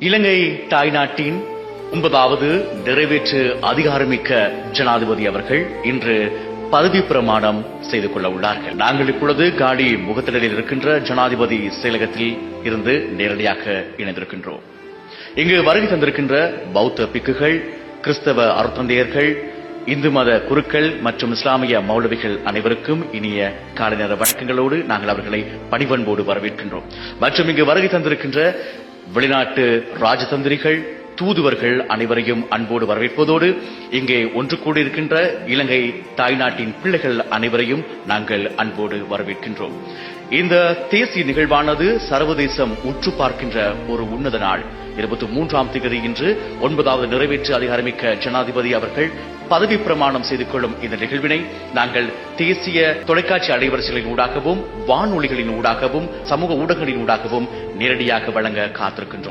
இலங்கை தாய்நாட்டின் 9வது நிறைவேற்று அதிகாரமிக்க ஜனாதிபதி அவர்கள் இன்று பதவி பிரமாணம் செய்து கொள்ள உள்ளார்கள். நாங்கள் இப்பொழுது காடி முகத்திடலில் இருக்கின்ற ஜனாதிபதி செயலகத்தில் இருந்து நேரடியாக இணைந்திருக்கின்றோம். இங்கு வருகை தந்திருக்கின்ற பௌத்த பிக்குகள், கிறிஸ்தவ அருத்தந்தையர்கள், இந்து மத குருக்கள் மற்றும் இஸ்லாமிய மௌலவிகள் அனைவருக்கும் இனிய காலை நேர வணக்கங்களோடு நாங்கள் அவர்களை பணிவன்போடு வரவேற்கின்றோம். மற்றும் இங்கு வருகை தந்திருக்கின்ற வெளிநாட்டு ராஜதந்திரிகள், தூதுவர்கள் அனைவரையும் அன்போடு வரவேற்பதோடு இங்கே ஒன்று கூடியிருக்கின்ற இலங்கை தாய்நாட்டின் பிள்ளைகள் அனைவரையும் நாங்கள் அன்போடு வரவேற்கின்றோம். இந்த தேசிய நிகழ்வானது சர்வதேசம் உற்று பார்க்கின்ற ஒரு உன்னத நாள். 23ஆம் தேதி இன்று 9வது நிறைவேற்று அதிகாரமிக்க ஜனாதிபதி அவர்கள் பதவி பிரமாணம் செய்து கொள்ளும் இந்த நிகழ்வினை நாங்கள் தேசிய தொலைக்காட்சி அலைவரிசைகளின் ஊடாகவும், வானொலிகளின் ஊடாகவும், சமூக ஊடகங்களின் ஊடாகவும் நேரடியாக வழங்க காத்திருக்கின்றோம்.